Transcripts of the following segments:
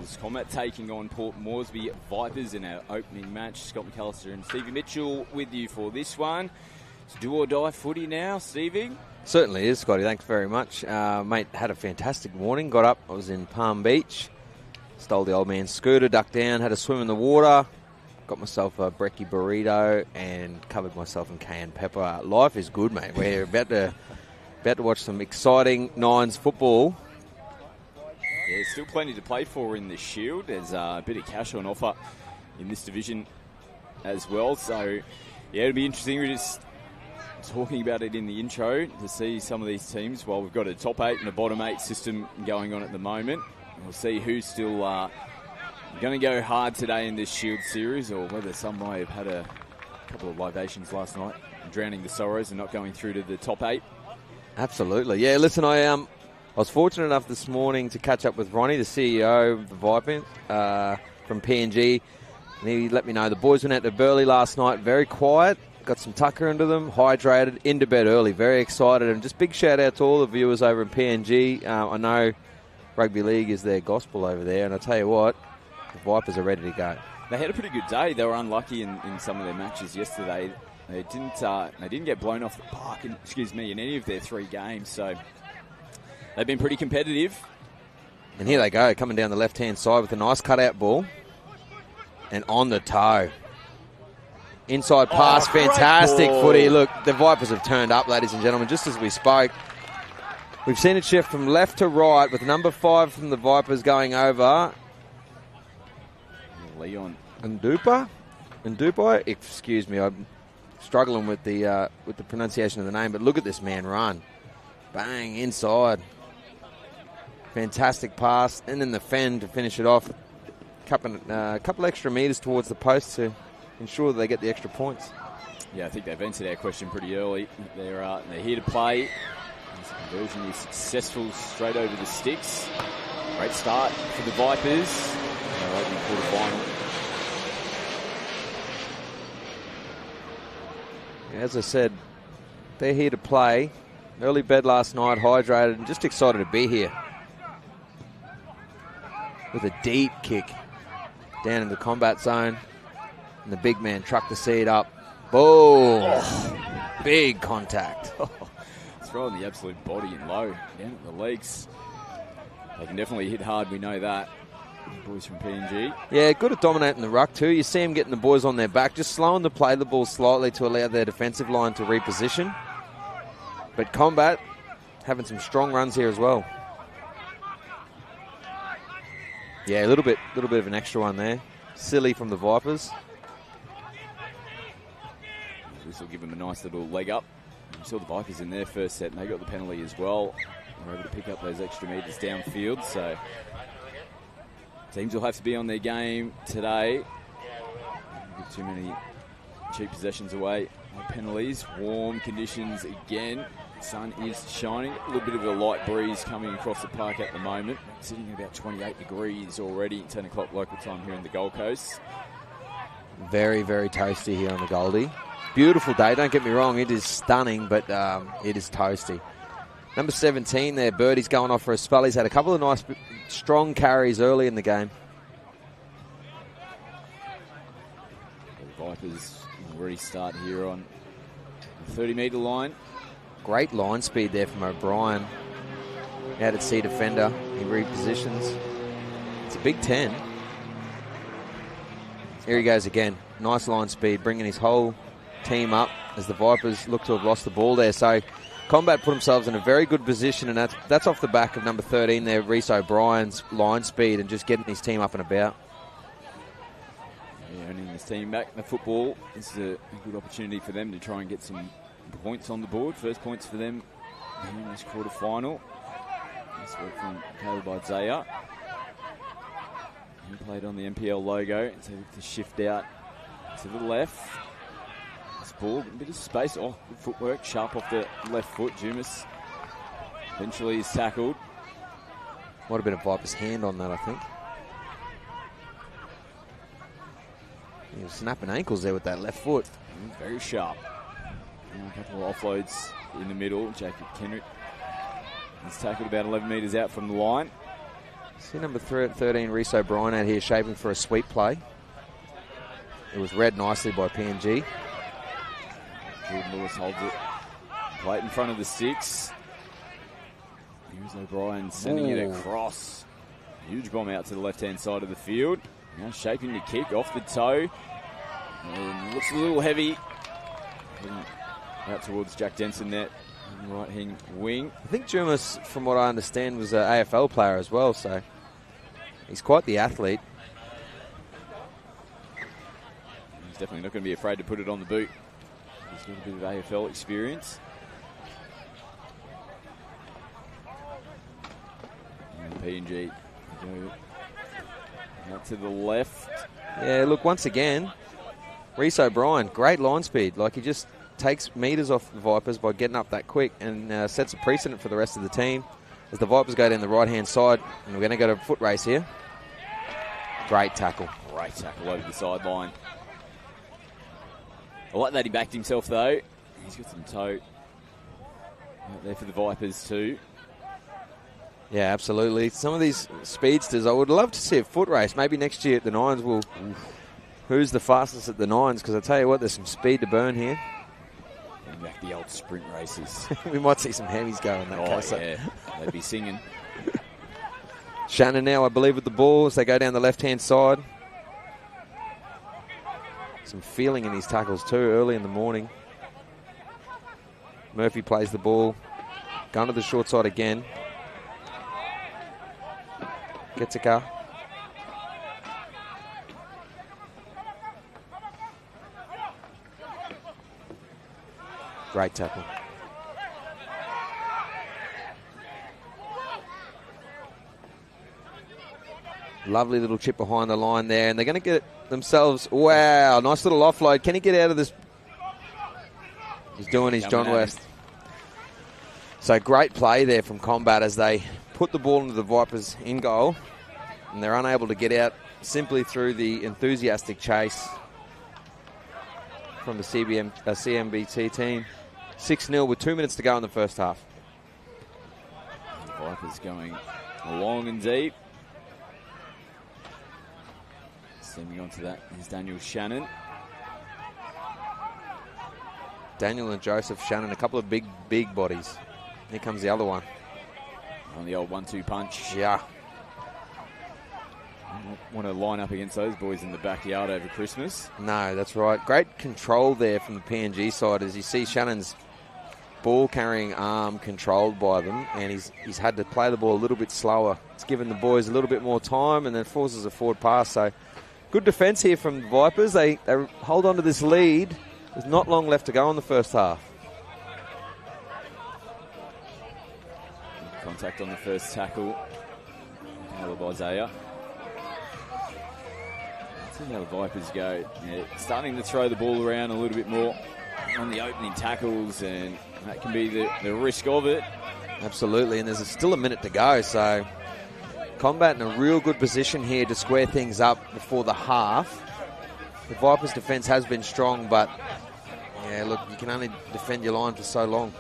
Eagles Combat taking on Port Moresby Vipers in our opening match. Scott McAllister and Stevie Mitchell with you for this one. It's do or die footy now, Stevie. Certainly is, Scotty. Thanks very much. Mate, had a fantastic morning. Got up, I was in Palm Beach. Stole the old man's scooter, ducked down, had a swim in the water. Got myself a brekkie burrito and covered myself in cayenne pepper. Life is good, mate. We're about to watch some exciting Nines football. Yeah, still plenty to play for in the Shield. There's a bit of cash on offer in this division as well. So, yeah, it'll be interesting. We're just talking about it in the intro to see some of these teams. Well, we've got a top 8 and a bottom 8 system going on at the moment. We'll see who's still going to go hard today in this Shield series, or whether some may have had a couple of libations last night, drowning the sorrows and not going through to the top 8. Absolutely. Yeah, listen, I was fortunate enough this morning to catch up with Ronnie, the CEO of the Vipers from PNG, and he let me know the boys went out to Burleigh last night, very quiet, got some tucker into them, hydrated, into bed early, very excited, and just big shout out to all the viewers over in PNG. I know rugby league is their gospel over there, and I tell you what, the Vipers are ready to go. They had a pretty good day. They were unlucky in some of their matches yesterday. They didn't get blown off the park in any of their 3 games, so they've been pretty competitive. And here they go, coming down the left-hand side with a nice cutout ball. And on the toe. Inside pass, fantastic footy. Look, the Vipers have turned up, ladies and gentlemen, just as we spoke. We've seen it shift from left to right with number 5 from the Vipers going over. Leon Ndupa? Excuse me, I'm struggling with the pronunciation of the name, but look at this man run. Bang, inside. Fantastic pass. And then the fend to finish it off. Couple extra metres towards the post to ensure that they get the extra points. Yeah, I think they've answered our question pretty early. They're here to play. The conversion is successful straight over the sticks. Great start for the Vipers. They're opening quarter-final. As I said, they're here to play. Early bed last night, hydrated, and just excited to be here. With a deep kick down in the combat zone. And the big man trucked the seat up. Boom! Oh. Big contact. Throwing the absolute body and low down at the legs. They can definitely hit hard, we know that. The boys from PNG. Yeah, good at dominating the ruck too. You see them getting the boys on their back, just slowing the play the ball slightly to allow their defensive line to reposition. But Combat having some strong runs here as well. Yeah, a little bit of an extra one there. Silly from the Vipers. This will give them a nice little leg up. You saw the Vipers in their first set, and they got the penalty as well. They were able to pick up those extra metres downfield, so teams will have to be on their game today. Don't give too many cheap possessions away. No penalties, warm conditions again. The sun is shining. A little bit of a light breeze coming across the park at the moment. Sitting at about 28 degrees already, 10 o'clock local time here in the Gold Coast. Very, very toasty here on the Goldie. Beautiful day, don't get me wrong, it is stunning, but it is toasty. Number 17 there, Birdie's going off for a spell. He's had a couple of nice, strong carries early in the game. The Vipers already start here on the 30-metre line. Great line speed there from O'Brien. Out at C defender, he repositions. It's a big 10. Here he goes again. Nice line speed, bringing his whole team up as the Vipers look to have lost the ball there. So Combat put themselves in a very good position, and that's off the back of number 13 there, Reece O'Brien's line speed and just getting his team up and about. Yeah, earning his team back in the football. This is a good opportunity for them to try and get some points on the board. First points for them in this quarter-final. Nice work from Caleb Isaiah. He played on the NPL logo, so to shift out to the left. This ball, a bit of space. Oh, good footwork, sharp off the left foot. Jumis eventually is tackled. Might have been a Viper's hand on that, I think. He was snapping ankles there with that left foot. Very sharp. And a couple of offloads in the middle. Jacob Kenrick is tackled about 11 metres out from the line. See number 13, Reese O'Brien out here shaping for a sweep play. It was read nicely by PNG. Jordan Lewis holds it. Plate in front of the 6. Here's O'Brien sending it across. Huge bomb out to the left-hand side of the field. Now shaping to kick off the toe. And looks a little heavy. Out towards Jack Denson there. Right-hand wing. I think Dumas, from what I understand, was an AFL player as well, so he's quite the athlete. He's definitely not going to be afraid to put it on the boot. He's got a bit of AFL experience. And PNG go out to the left. Yeah, look, once again, Reese O'Brien, great line speed. Like, he just takes metres off the Vipers by getting up that quick and sets a precedent for the rest of the team as the Vipers go down the right-hand side. And we're going to go to a foot race here. Great tackle. Great tackle over the sideline. I like that he backed himself, though. He's got some toe out there for the Vipers, too. Yeah, absolutely. Some of these speedsters, I would love to see a foot race. Maybe next year at the Nines, who's the fastest at the Nines? Because I tell you what, there's some speed to burn here. Bring back the old sprint races. We might see some hammies go in that case. Yeah, they'd be singing. Shannon now, I believe, with the ball as they go down the left-hand side. Some feeling in his tackles too early in the morning. Murphy plays the ball. Going to the short side again. Gets a car. Great tackle. Lovely little chip behind the line there, and they're going to get themselves, wow, nice little offload. Can he get out of this? He's doing his John West. So great play there from Combat as they put the ball into the Vipers in goal, and they're unable to get out simply through the enthusiastic chase from the CMBT team. 6-0 with 2 minutes to go in the first half. The Vipers going long and deep. Steaming onto that is Daniel Shannon. Daniel and Joseph Shannon, a couple of big bodies. Here comes the other one. On the old 1-2 punch. Yeah. Want to line up against those boys in the backyard over Christmas. No, that's right. Great control there from the PNG side as you see Shannon's ball-carrying arm controlled by them, and he's had to play the ball a little bit slower. It's given the boys a little bit more time and then forces a forward pass. So good defence here from the Vipers. They hold on to this lead. There's not long left to go in the first half. Contact on the first tackle. Handled by Isaiah. Let's see how the Vipers go. Yeah, starting to throw the ball around a little bit more on the opening tackles, and that can be the risk of it. Absolutely, and there's still a minute to go, so Combat in a real good position here to square things up before the half. The Vipers' defence has been strong, but yeah, look, you can only defend your line for so long.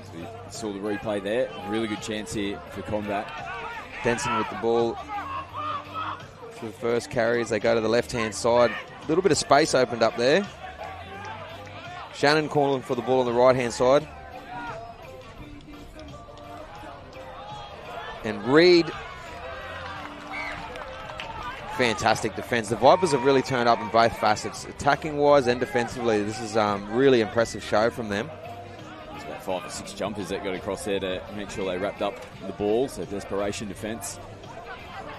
So we saw the replay there. Really good chance here for Combat. Denson with the ball for the first carry as they go to the left-hand side. A little bit of space opened up there. Shannon calling for the ball on the right-hand side. And Reed, fantastic defence. The Vipers have really turned up in both facets, attacking-wise and defensively. This is a really impressive show from them. There's about 5 or 6 jumpers that got across there to make sure they wrapped up the ball, so desperation defence.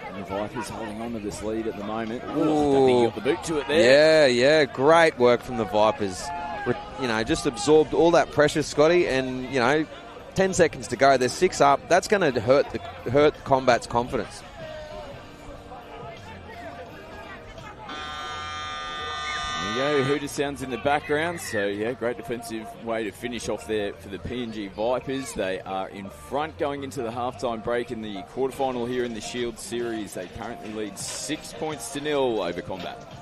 And the Vipers holding on to this lead at the moment. Ooh, I don't think he got the boot to it there. Yeah, great work from the Vipers. Just absorbed all that pressure, Scotty, and, 10 seconds to go. They're 6 up. That's going to hurt Combat's confidence. There you go. Hooter sounds in the background. So, yeah, great defensive way to finish off there for the PNG Vipers. They are in front going into the halftime break in the quarterfinal here in the Shield Series. They currently lead 6-0 over Combat.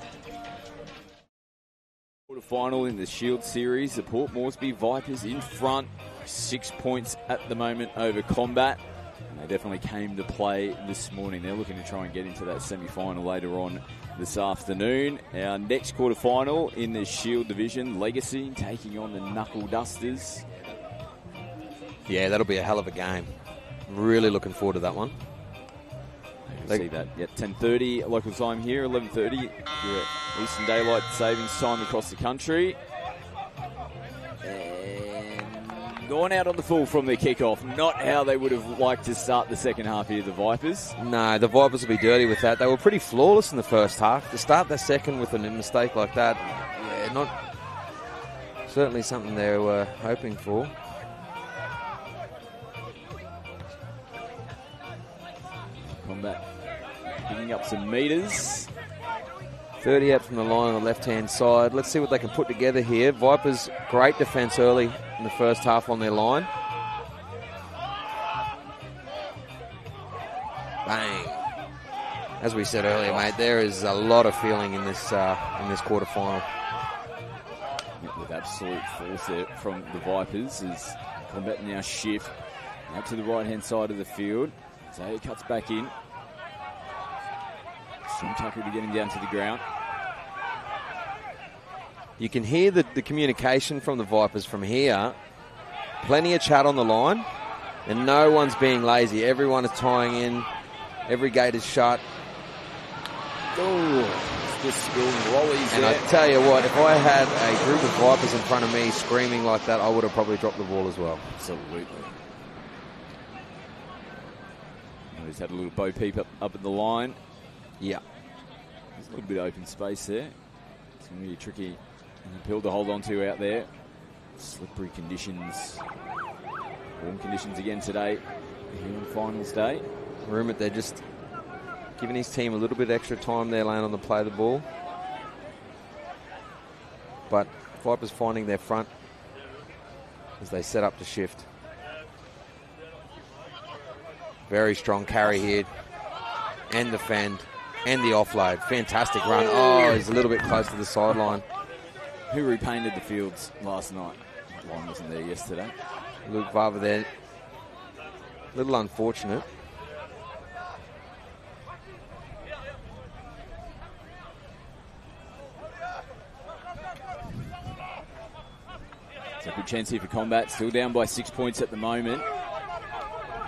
Quarterfinal in the Shield Series. The Port Moresby Vipers in front 6 points at the moment over Combat. And they definitely came to play this morning. They're looking to try and get into that semi-final later on this afternoon. Our next quarter-final in the Shield Division, Legacy taking on the Knuckle Dusters. Yeah, that'll be a hell of a game. Really looking forward to that one. You'll see that at 10:30 local time here, 11:30 Eastern Daylight Savings Time across the country. And gone out on the full from their kickoff. Not how they would have liked to start the second half here, the Vipers. No, the Vipers will be dirty with that. They were pretty flawless in the first half. To start the second with a mistake like that, yeah, not certainly something they were hoping for. Combat picking up some meters. 30 out from the line on the left-hand side. Let's see what they can put together here. Vipers, great defence early in the first half on their line. Bang. As we said earlier, mate, there is a lot of feeling in this quarter-final. With absolute force there from the Vipers as Combat now shift out to the right-hand side of the field. Zaya cuts back in. Strong tackle to get him down to the ground. You can hear the communication from the Vipers from here. Plenty of chat on the line, and no one's being lazy. Everyone is tying in. Every gate is shut. Oh, just spilling rollies and there. I tell you what, if I had a group of Vipers in front of me screaming like that, I would have probably dropped the ball as well. Absolutely. He's had a little bow peep up at the line. Yeah. There's a little bit of open space there. It's going to be a tricky pill to hold on to out there. Slippery conditions. Warm conditions again today here on finals day. Rumoured they're just giving his team a little bit extra time there laying on the play of the ball. But Vipers finding their front as they set up to shift. Very strong carry here. And the fend. And the offload. Fantastic run. Oh, he's a little bit close to the sideline. Who repainted the fields last night? The line wasn't there yesterday. Luke Varva there. A little unfortunate. It's a good chance here for Combat. Still down by 6 points at the moment.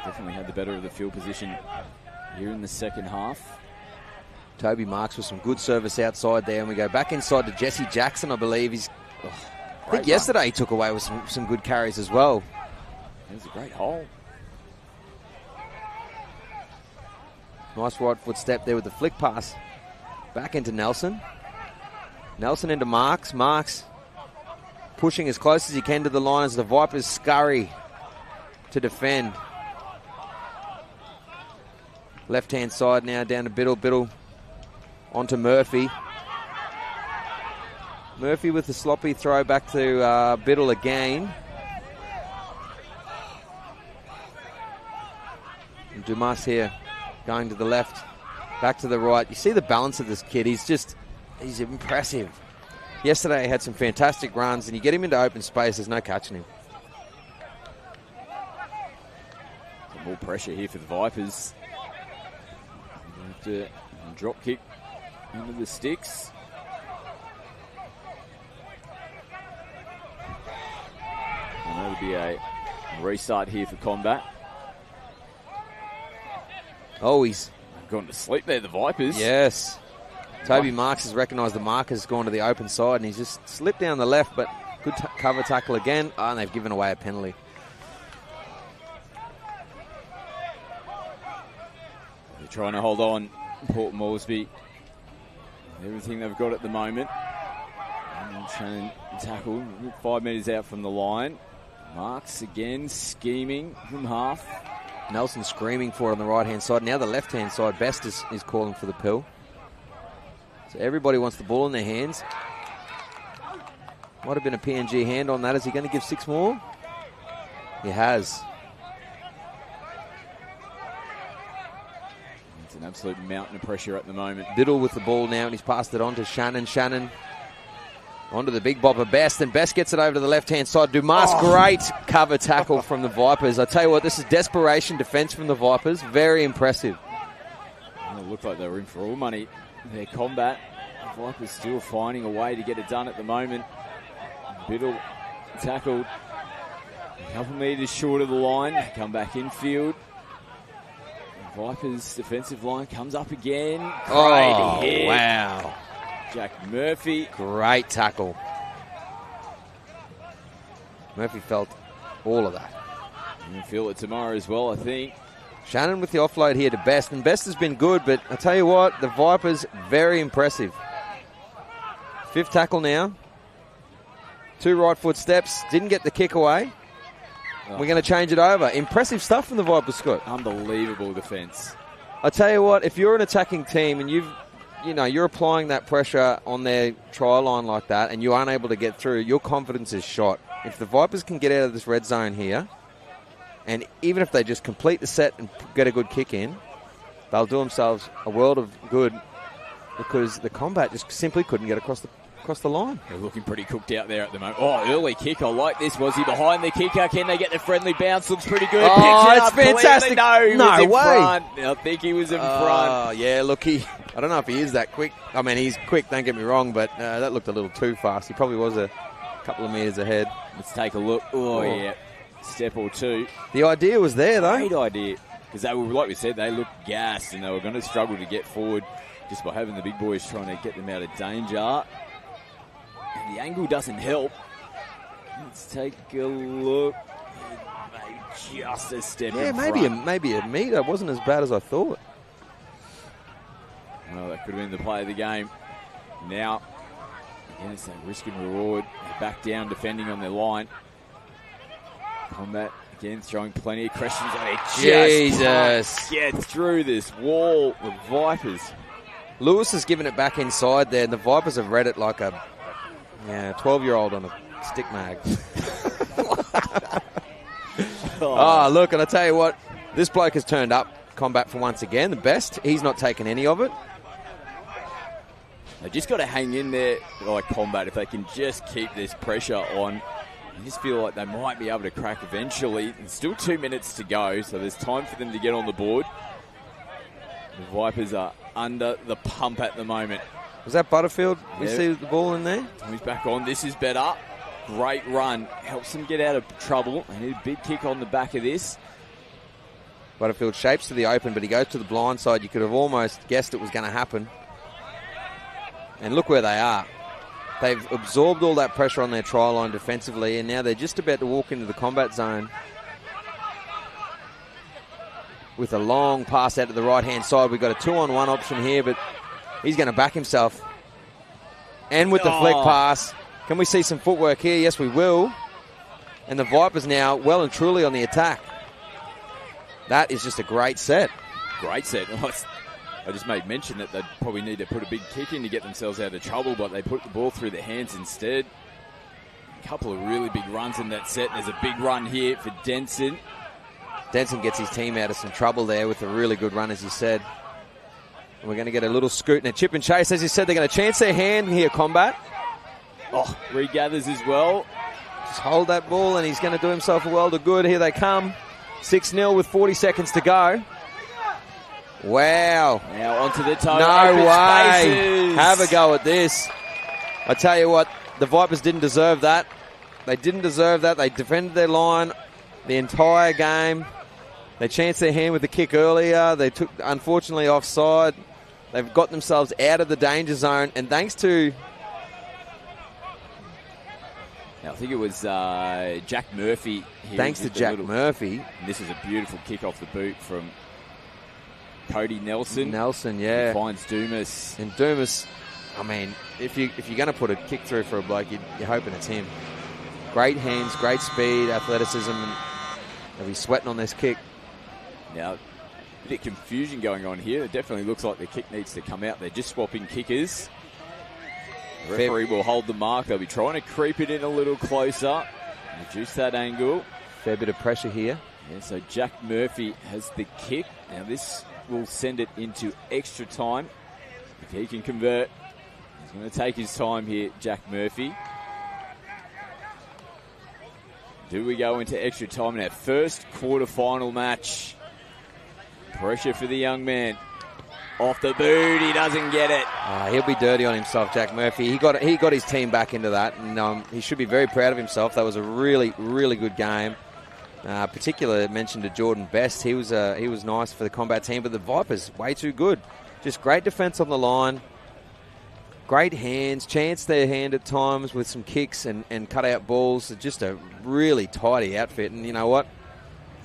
Definitely had the better of the field position here in the second half. Toby Marks with some good service outside there, and we go back inside to Jesse Jackson, I believe. I think yesterday he took away with some good carries as well. It was a great hole. Nice right foot step there with the flick pass. Back into Nelson. Nelson into Marks. Marks pushing as close as he can to the line as the Vipers scurry to defend. Left-hand side now down to Biddle. Biddle onto Murphy. Murphy with the sloppy throw back to Biddle again. And Dumas here going to the left, back to the right. You see the balance of this kid. He's impressive. Yesterday he had some fantastic runs, and you get him into open space, there's no catching him. Some more pressure here for the Vipers. Drop kick into the sticks. And that'll be a restart here for Combat. Oh, he's gone to sleep there, the Vipers. Yes. Toby Marks has recognised the marker's gone to the open side, and he's just slipped down the left, but good cover tackle again. Oh, and they've given away a penalty. They're trying to hold on, Port Moresby. Everything they've got at the moment. And Shannon tackle 5 metres out from the line. Marks again scheming from half. Nelson screaming for it on the right-hand side. Now the left-hand side, Best is calling for the pill. So everybody wants the ball in their hands. Might have been a PNG hand on that. Is he going to give 6 more? He has. It's an absolute mountain of pressure at the moment. Biddle with the ball now, and he's passed it on to Shannon. Shannon Onto the big bopper, Best, and Best gets it over to the left-hand side. Dumas, great cover tackle from the Vipers. I tell you what, this is desperation defence from the Vipers. Very impressive. It looked like they were in for all money. Their combat. The Vipers still finding a way to get it done at the moment. Biddle tackled a couple metres short of the line. Come back infield. The Vipers' defensive line comes up again. Oh, Great hit. wow. Jack Murphy. Great tackle. Murphy felt all of that. You'll feel it tomorrow as well, I think. Shannon with the offload here to Best, and Best has been good, but I tell you what, the Vipers, very impressive. 5th tackle now. 2 right foot steps, didn't get the kick away. Oh. We're going to change it over. Impressive stuff from the Vipers, Scott. Unbelievable defence. I tell you what, if you're an attacking team and you're applying that pressure on their try line like that and you aren't able to get through, your confidence is shot. If the Vipers can get out of this red zone here, and even if they just complete the set and get a good kick in, they'll do themselves a world of good because the combat just simply couldn't get across the line. They're looking pretty cooked out there at the moment. Oh, early kick. I like this. Was he behind the kicker? Can they get the friendly bounce? Looks pretty good. Oh, Picks it it's up fantastic. No, he No was in way. front. I think he was in front. Oh, yeah, look, I don't know if he is that quick. I mean, he's quick, don't get me wrong, but that looked a little too fast. He probably was a couple of metres ahead. Let's take a look. Oh, yeah. Step or two. The idea was there, though. Great idea. Because they were, like we said, they looked gassed and they were going to struggle to get forward just by having the big boys trying to get them out of danger. And the angle doesn't help. Let's take a look. Maybe just a step in front. maybe a metre. It wasn't as bad as I thought. Well, that could have been the play of the game. Now, again, it's that risk and reward. They're back down, defending on their line. Combat, again, throwing plenty of questions on it. Jesus. Get through this wall. The Vipers. Lewis has given it back inside there, and the Vipers have read it like a 12-year-old on a stick mag. Oh, look, and I tell you what, this bloke has turned up combat for once again, the Best. He's not taken any of it. They just got to hang in there like combat. If they can just keep this pressure on, I just feel like they might be able to crack eventually. There's still 2 minutes to go, so there's time for them to get on the board. The Vipers are under the pump at the moment. Was that Butterfield? We see the ball in there? He's back on. This is better. Great run. Helps them get out of trouble. They need a big kick on the back of this. Butterfield shapes to the open, but he goes to the blind side. You could have almost guessed it was going to happen. And look where they are. They've absorbed all that pressure on their try line defensively, and now they're just about to walk into the combat zone with a long pass out to the right-hand side. We've got a 2-on-1 option here, but he's going to back himself. And with the flick pass, can we see some footwork here? Yes, we will. And the Vipers now well and truly on the attack. That is just a great set. Great set. I just made mention that they'd probably need to put a big kick in to get themselves out of trouble, but they put the ball through their hands instead. A couple of really big runs in that set. There's a big run here for Denson. Denson gets his team out of some trouble there with a really good run, as you said. And we're going to get a little scoot and a chip and chase. As you said, they're going to chance their hand here, combat. Oh, regathers as well. Just hold that ball, and he's going to do himself a world of good. Here they come. 6-0 with 40 seconds to go. Wow. Now onto the toe. No way. Spaces. Have a go at this. I tell you what, the Vipers didn't deserve that. They didn't deserve that. They defended their line the entire game. They chanced their hand with the kick earlier. They took, unfortunately, offside. They've got themselves out of the danger zone. And thanks to... I think it was Jack Murphy. Thanks to Jack Murphy. And this is a beautiful kick off the boot from Cody Nelson. Nelson, yeah. He finds Dumas. And Dumas, I mean, if you're going to put a kick through for a bloke, you're hoping it's him. Great hands, great speed, athleticism, and they'll be sweating on this kick. Now, a bit of confusion going on here. It definitely looks like the kick needs to come out. They're just swapping kickers. The referee will hold the mark. They'll be trying to creep it in a little closer, reduce that angle. Fair bit of pressure here. Yeah, so Jack Murphy has the kick. Now this will send it into extra time. If he can convert, He's going to take his time here, Jack Murphy. Do we go into extra time in our first quarter-final match? Pressure for the young man. Off the boot, he doesn't get it. He'll be dirty on himself, Jack Murphy. He got his team back into that, and he should be very proud of himself. That was a really, really good game. Particular mention to Jordan Best. He was nice for the combat team, but the Vipers, way too good. Just great defence on the line. Great hands, chance their hand at times with some kicks and cut-out balls. Just a really tidy outfit. And you know what?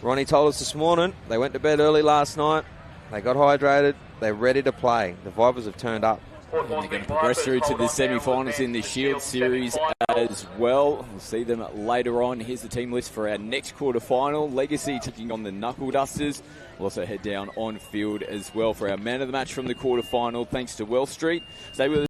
Ronnie told us this morning, they went to bed early last night. They got hydrated. They're ready to play. The Vipers have turned up. And they're going to progress through to the semi-finals in the Shield Series as well. We'll see them later on. Here's the team list for our next quarter-final. Legacy taking on the Knuckle Dusters. We'll also head down on field as well for our man of the match from the quarter-final. Thanks to Well Street. Stay with us.